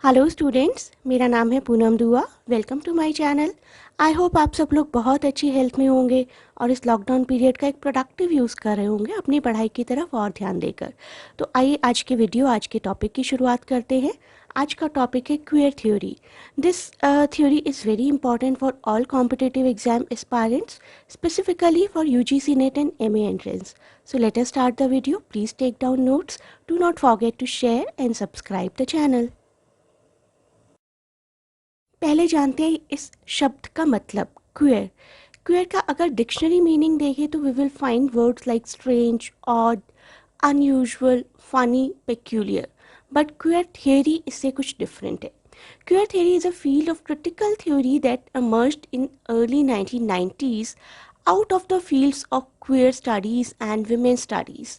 Hello students, मेरा नाम है Poonam Dua. Welcome to my channel. I hope आप सब लोग बहुत अच्छी हेल्थ में होंगे और इस लॉकडाउन पीरियड का एक प्रोडक्टिव यूज़ कर रहे होंगे अपनी पढ़ाई की तरफ और ध्यान देकर। तो आइए आज के टॉपिक की शुरुआत करते हैं। आज का टॉपिक है queer theory. This theory is very important for all competitive exam aspirants, specifically for UGC net and MA entrance. So let us start the video. Please take down notes. Do not forget to share and subscribe the channel. पहले जानते हैं इस शब्द का मतलब queer. Queer का अगर dictionary meaning देखें तो we will find words like strange, odd, unusual, funny, peculiar. But queer theory इससे कुछ डिफरेंट है। Queer theory is a field of critical theory that emerged in early 1990s out of the fields of queer studies and women's studies.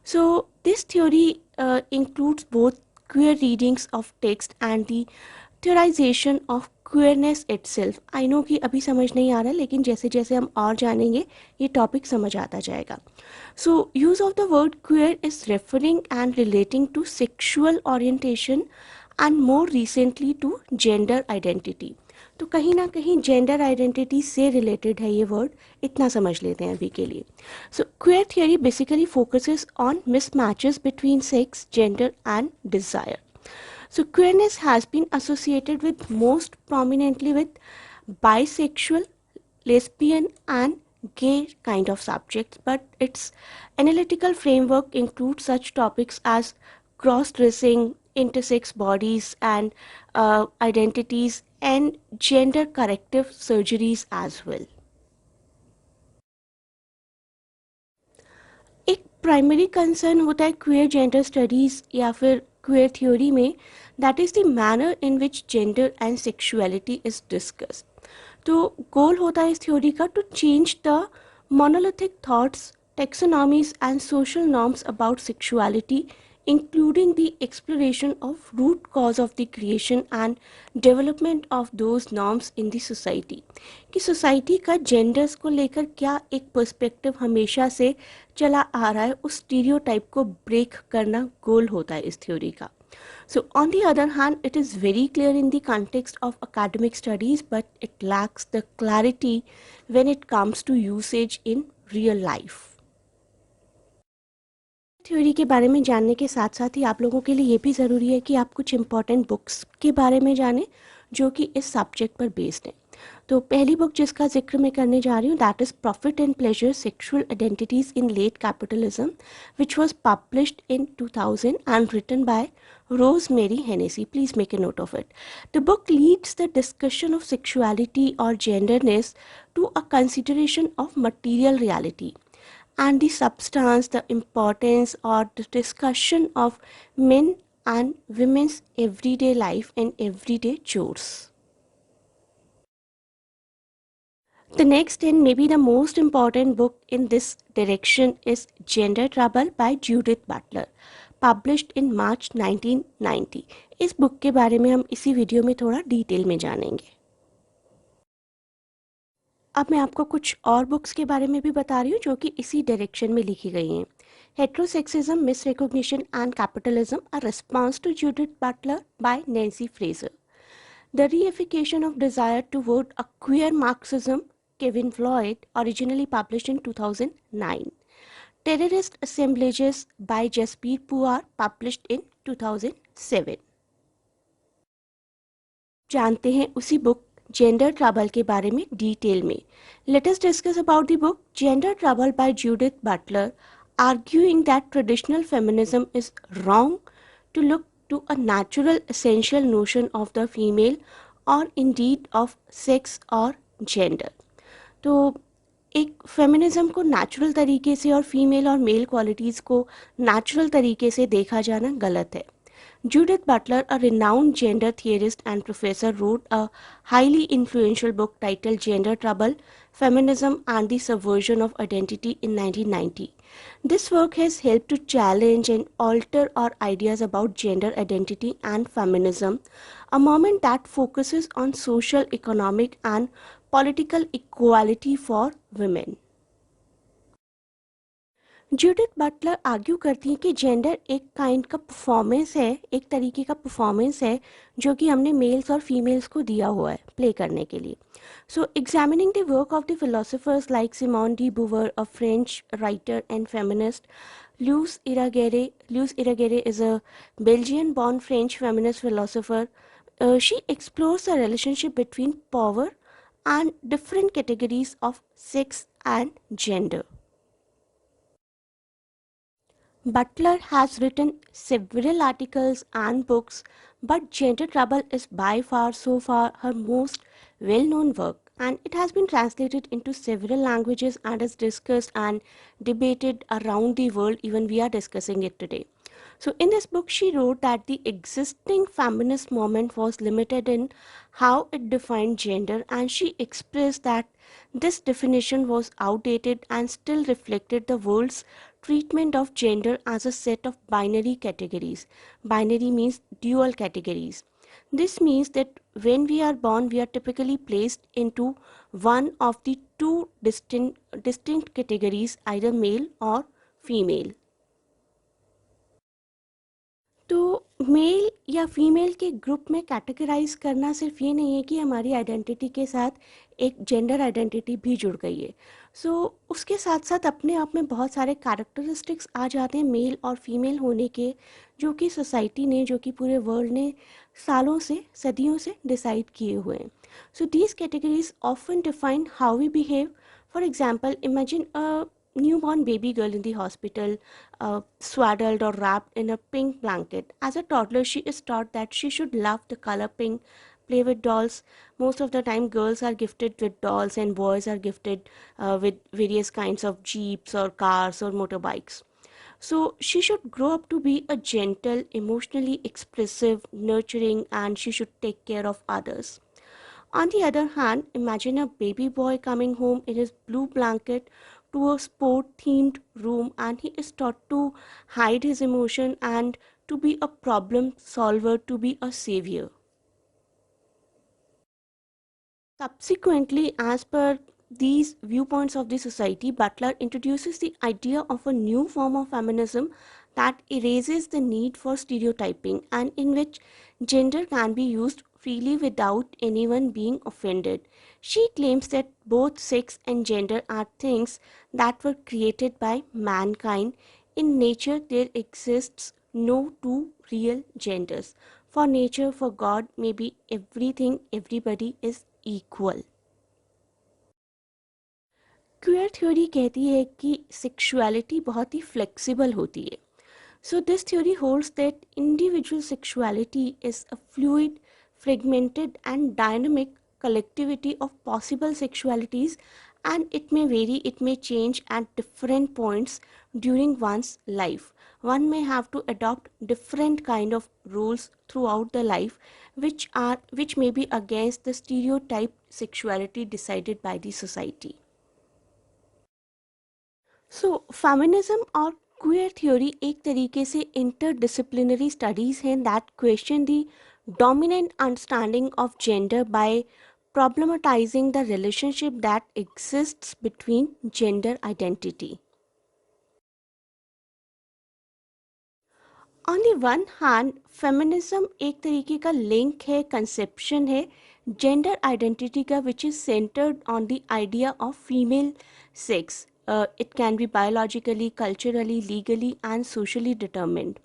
So this theory includes both queer readings of text and the theorization of queerness itself. I know कि अभी समझ नहीं आ रहा, लेकिन जैसे जैसे हम और जानेंगे ये टॉपिक समझ आता जाएगा. So use of the word queer is referring and relating to sexual orientation and more recently to gender identity. तो कहीं ना कहीं जेंडर आइडेंटिटी से रिलेटेड है ये वर्ड, इतना समझ लेते हैं अभी के लिए. So queer theory basically focuses on mismatches between sex, gender and desire. So queerness has been associated with most prominently with bisexual, lesbian and gay kind of subjects, but its analytical framework includes such topics as cross-dressing, intersex bodies and identities and gender corrective surgeries as well. एक primary concern होता है queer gender studies या फिर queer theory में, that is the manner in which gender and sexuality is discuss. तो goal होता है इस थ्योरी का to change the monolithic thoughts, taxonomies and social norms about sexuality, including the exploration of root cause of the creation and development of those norms in the society. कि society का genders को लेकर क्या एक perspective हमेशा से चला आ रहा है, उस स्टीरियोटाइप को ब्रेक करना गोल होता है इस थ्योरी का. So on the other hand, it is very clear in the context of academic studies, but it lacks the clarity when it comes to usage in real life. Theory के बारे में जानने के साथ साथ ही आप लोगों के लिए ये भी ज़रूरी है कि आप कुछ इंपॉर्टेंट बुक्स के बारे में जानें जो कि इस सब्जेक्ट पर बेस्ड हैं. तो पहली बुक जिसका जिक्र मैं करने जा रही हूँ, that is profit and pleasure, sexual identities in late capitalism, which was published in 2000 and written by Rosemary Hennessy. Please make a note of it. The book leads the discussion of sexuality or genderness to a consideration of material reality and the substance, the importance or the discussion of men and women's everyday life and everyday chores. The next and maybe the most important book in this direction is Gender Trouble by Judith Butler, published in March 1990. इस book के बारे में हम इसी video में थोड़ा detail में जानेंगे. अब मैं आपको कुछ और बुक्स के बारे में भी बता रही हूँ जो कि इसी डायरेक्शन में लिखी गई हैं. Heterosexism, misrecognition and capitalism, a response to Judith Butler by Nancy Fraser. The reification of desire toward a queer Marxism, Kevin Floyd, originally published in 2009. Terrorist assemblages by Jasbir Puar, published इन 2007. जानते हैं उसी book gender trouble के बारे में detail में. Let us discuss about the book gender trouble by Judith Butler, arguing that traditional feminism is wrong to look to a natural essential notion of the female or indeed of sex or gender. तो एक feminism को natural तरीके से और female और mail qualities को natural तरीके से देखा जाना गलत है. Judith Butler, a renowned gender theorist and professor, wrote a highly influential book titled Gender Trouble, Feminism and the Subversion of Identity in 1990. This work has helped to challenge and alter our ideas about gender identity and feminism, a movement that focuses on social, economic and political equality for women. Judith Butler argue करती हैं कि gender एक kind का performance है, एक तरीके का performance है जो कि हमने मेल्स और फीमेल्स को दिया हुआ है प्ले करने के लिए. So, examining the work of the philosophers like Simone de Beauvoir, a French writer and feminist, Louise Iraguere is a Belgian-born French feminist philosopher. She explores the relationship between power and different categories of sex and gender. Butler has written several articles and books, but Gender Trouble is by far so far her most well known work, and it has been translated into several languages and is discussed and debated around the world. Even we are discussing it today. So, in this book, she wrote that the existing feminist movement was limited in how it defined gender, and she expressed that this definition was outdated and still reflected the world's treatment of gender as a set of binary categories. Binary means dual categories. This means that when we are born, we are typically placed into one of the two distinct categories, either male or female. तो mail या female के group में categorise करना सिर्फ ये नहीं है कि हमारी आइडेंटिटी के साथ एक जेंडर आइडेंटिटी भी जुड़ गई है. उसके साथ साथ अपने आप में बहुत सारे कैरेक्टरिस्टिक्स आ जाते हैं मेल और फीमेल होने के, जो कि सोसाइटी ने, जो कि पूरे वर्ल्ड ने सालों से, सदियों से डिसाइड किए हुए हैं. So these categories often define how we behave. For example, imagine a newborn baby girl in the hospital, swaddled or wrapped in a pink blanket. As a toddler, she is taught that she should love the color pink, play with dolls. Most of the time, girls are gifted with dolls and boys are gifted with various kinds of jeeps or cars or motorbikes. So she should grow up to be a gentle, emotionally expressive, nurturing, and she should take care of others. On the other hand, imagine a baby boy coming home in his blue blanket to a sport themed room, and he is taught to hide his emotion and to be a problem solver, to be a savior. Subsequently, as per these viewpoints of the society, Butler introduces the idea of a new form of feminism that erases the need for stereotyping and in which gender can be used freely without anyone being offended. She claims that both sex and gender are things that were created by mankind. In nature, there exists no two real genders. For nature, for God, maybe everything, everybody is equal. Queer theory कहती है कि sexuality बहुत ही flexible होती है. So this theory holds that individual sexuality is a fluid, fragmented and dynamic collectivity of possible sexualities, and it may vary, it may change at different points during one's life. One may have to adopt different kind of rules throughout the life which may be against the stereotyped sexuality decided by the society. Feminism और queer theory एक तरीके से interdisciplinary studies हैं that question the dominant understanding of gender by problematizing the relationship that exists between gender identity. On the one hand feminism एक तरीके का link है, conception है जेंडर आइडेंटिटी का, which is centred on the idea of female sex. It can be biologically, culturally, legally, and socially determined.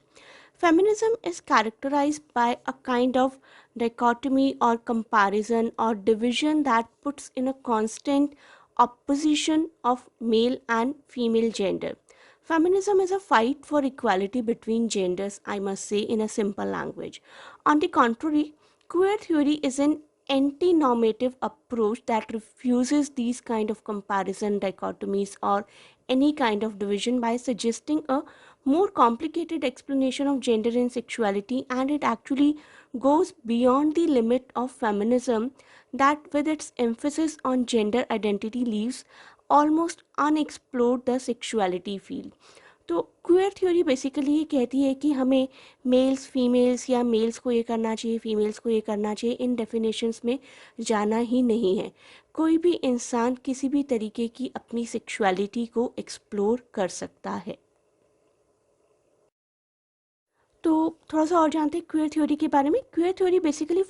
Feminism is characterized by a kind of dichotomy or comparison or division that puts in a constant opposition of male and female gender. Feminism is a fight for equality between genders, I must say, in a simple language. On the contrary, queer theory is an anti-normative approach that refuses these kind of comparison dichotomies or any kind of division by suggesting a more complicated explanation of gender and sexuality, and it actually goes beyond the limit of feminism that with its emphasis on gender identity leaves almost unexplored the sexuality field. तो queer theory basically ये कहती है कि हमें mails females या mails को ये करना चाहिए, फीमेल्स को ये करना चाहिए, इन डेफिनेशंस में जाना ही नहीं है. कोई भी इंसान किसी भी तरीके की अपनी सेक्सुअलिटी को एक्सप्लोर कर सकता है. तो थोड़ा सा और जानते हैं क्वेयर थ्योरी के बारे में। Queer theory basically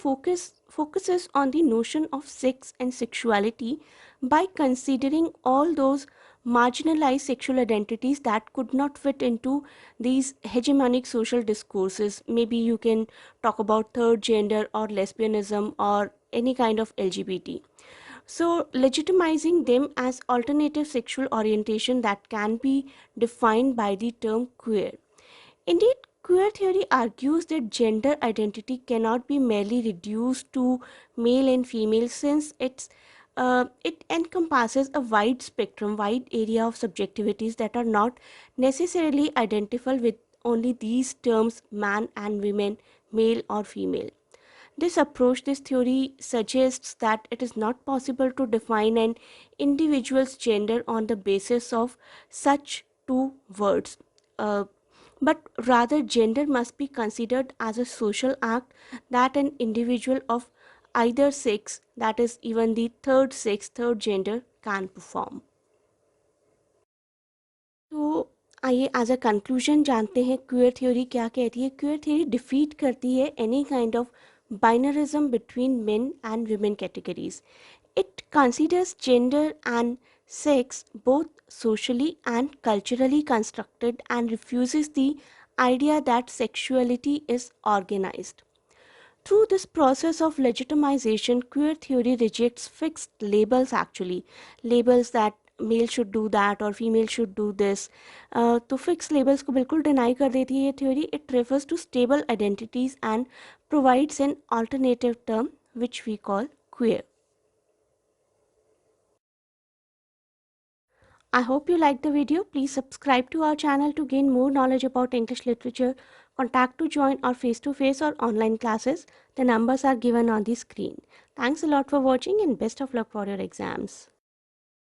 focuses on the notion of sex and sexuality by considering all those marginalized sexual identities that could not fit into these hegemonic social discourses. Maybe you can talk about third gender or lesbianism or any kind of LGBT. So, legitimizing them as alternative sexual orientation that can be defined by the term queer. Indeed, queer theory argues that gender identity cannot be merely reduced to male and female, since it encompasses a wide spectrum, wide area of subjectivities that are not necessarily identifiable with only these terms man and women, male or female. This theory suggests that it is not possible to define an individual's gender on the basis of such two words. Uh, but rather, gender must be considered as a social act that an individual of either sex, that is, even the third sex, third gender, can perform. तो आइए as a conclusion जानते हैं queer theory क्या कहती है। Queer theory defeat करती है any kind of binarism between men and women categories. It considers gender and sex both socially and culturally constructed and refuses the idea that sexuality is organized. Through this process of legitimization, queer theory rejects fixed labels actually. Labels that male should do that or female should do this. तो fixed labels को बिल्कुल deny कर देती है ये theory. It refers to stable identities and provides an alternative term which we call queer. I hope you liked the video. Please subscribe to our channel to gain more knowledge about English literature. Contact to join our face-to-face or online classes. The numbers are given on the screen. Thanks a lot for watching and best of luck for your exams.